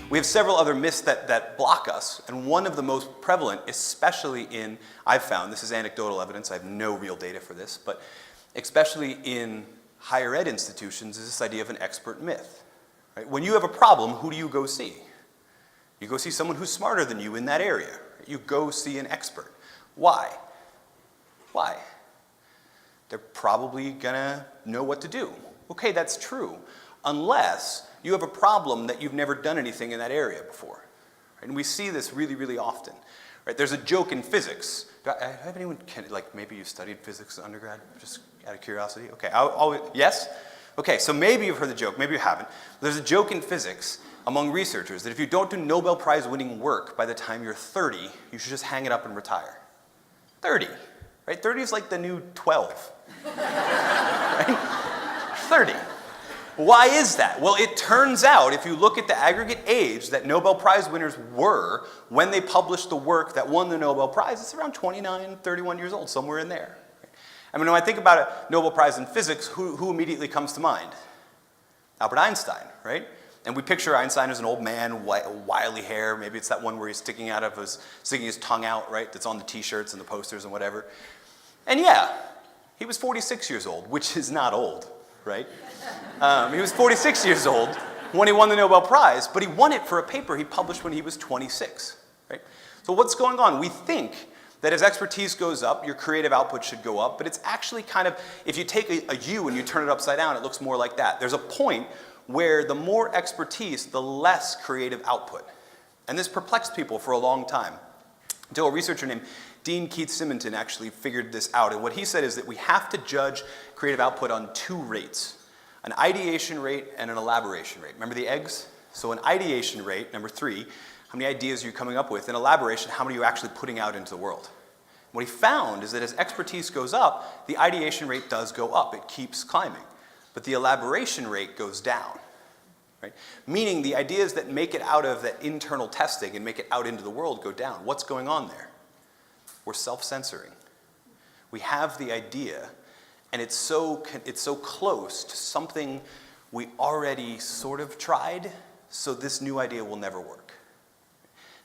We have several other myths that block us, and one of the most prevalent, especially in, I've found, this is anecdotal evidence, I have no real data for this, but especially in higher ed institutions, is this idea of an expert myth. Right? When you have a problem, who do you go see? You go see someone who's smarter than you in that area. You go see an expert. Why? Why? They're probably gonna know what to do. Okay, that's true, unless you have a problem that you've never done anything in that area before. Right? And we see this really, really often. Right? There's a joke in physics. Do I have anyone, like maybe you studied physics in undergrad, just out of curiosity? Okay, yes? Okay, so maybe you've heard the joke, maybe you haven't. There's a joke in physics among researchers that if you don't do Nobel Prize winning work by the time you're 30, you should just hang it up and retire. 30, right? 30 is like the new 12, right? 30. Why is that? Well, it turns out, if you look at the aggregate age that Nobel Prize winners were when they published the work that won the Nobel Prize, it's around 29, 31 years old, somewhere in there. I mean, when I think about a Nobel Prize in physics, who immediately comes to mind? Albert Einstein, right? And we picture Einstein as an old man, wily hair. Maybe it's that one where he's sticking his tongue out, right? That's on the t-shirts and the posters and whatever. And yeah, he was 46 years old, which is not old, right? He was 46 years old when he won the Nobel Prize, but he won it for a paper he published when he was 26, right? So what's going on? We think that as expertise goes up, your creative output should go up, but it's actually kind of, if you take a U and you turn it upside down, it looks more like that. There's a point where the more expertise, the less creative output. And this perplexed people for a long time, until a researcher named Dean Keith Simonton actually figured this out. And what he said is that we have to judge creative output on two rates, an ideation rate and an elaboration rate. Remember the eggs? So an ideation rate, number 3, how many ideas are you coming up with? And elaboration, how many are you actually putting out into the world? What he found is that as expertise goes up, the ideation rate does go up. It keeps climbing. But the elaboration rate goes down. Right? Meaning the ideas that make it out of that internal testing and make it out into the world go down. What's going on there? We're self-censoring. We have the idea, and it's so close to something we already sort of tried, so this new idea will never work.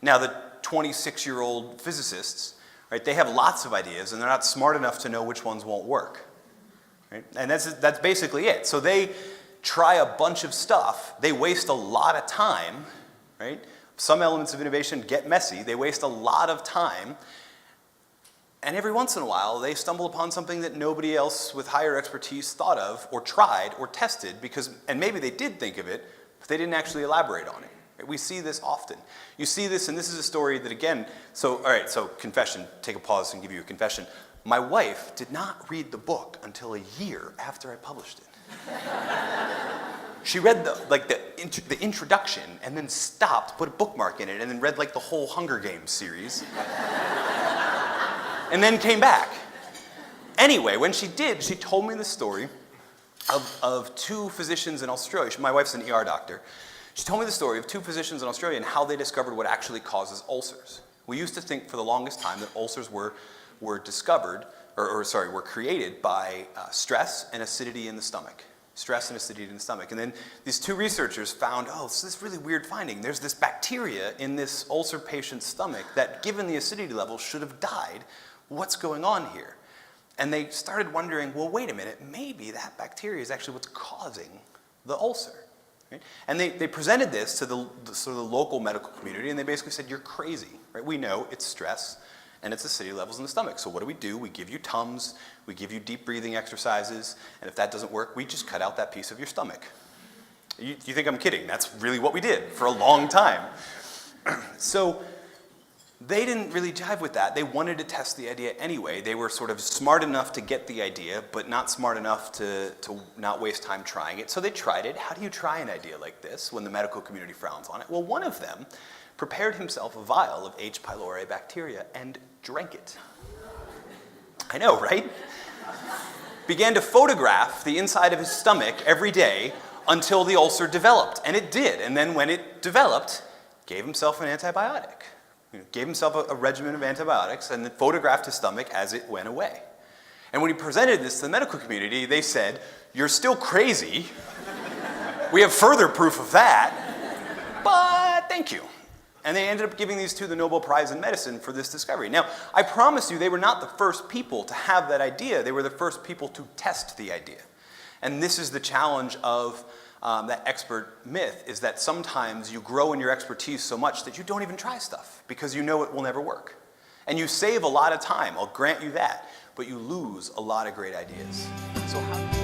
Now, the 26-year-old physicists, right, they have lots of ideas, and they're not smart enough to know which ones won't work. Right? And that's basically it. So they try a bunch of stuff. They waste a lot of time, right? Some elements of innovation get messy. They waste a lot of time. And every once in a while, they stumble upon something that nobody else with higher expertise thought of or tried or tested and maybe they did think of it, but they didn't actually elaborate on it. Right? We see this often. You see this, and this is a story that again, all right, so confession, take a pause and give you a confession. My wife did not read the book until a year after I published it. She read the introduction and then stopped, put a bookmark in it, and then read like the whole Hunger Games series. And then came back. Anyway, when she did, she told me the story of two physicians in Australia. My wife's an ER doctor. She told me the story of two physicians in Australia and how they discovered what actually causes ulcers. We used to think for the longest time that ulcers were created by stress and acidity in the stomach. Stress and acidity in the stomach. And then these two researchers found, it's this really weird finding. There's this bacteria in this ulcer patient's stomach that, given the acidity level, should have died. What's going on here? And they started wondering, well, wait a minute, maybe that bacteria is actually what's causing the ulcer. Right? And they presented this to the local medical community, and they basically said, you're crazy. Right? We know it's stress and it's acidity levels in the stomach. So what do? We give you Tums, we give you deep breathing exercises, and if that doesn't work, we just cut out that piece of your stomach. You think I'm kidding? That's really what we did for a long time. So they didn't really jive with that. They wanted to test the idea anyway. They were sort of smart enough to get the idea, but not smart enough to not waste time trying it. So they tried it. How do you try an idea like this when the medical community frowns on it? Well, one of them prepared himself a vial of H. pylori bacteria and drank it. I know, right? Began to photograph the inside of his stomach every day until the ulcer developed. And it did. And then when it developed, gave himself an antibiotic. Gave himself a regimen of antibiotics and then photographed his stomach as it went away. And when he presented this to the medical community, they said, you're still crazy. We have further proof of that, but thank you. And they ended up giving these two the Nobel Prize in Medicine for this discovery. Now, I promise you, they were not the first people to have that idea. They were the first people to test the idea. And this is the challenge of that expert myth, is that sometimes you grow in your expertise so much that you don't even try stuff because you know it will never work. And you save a lot of time, I'll grant you that, but you lose a lot of great ideas. So how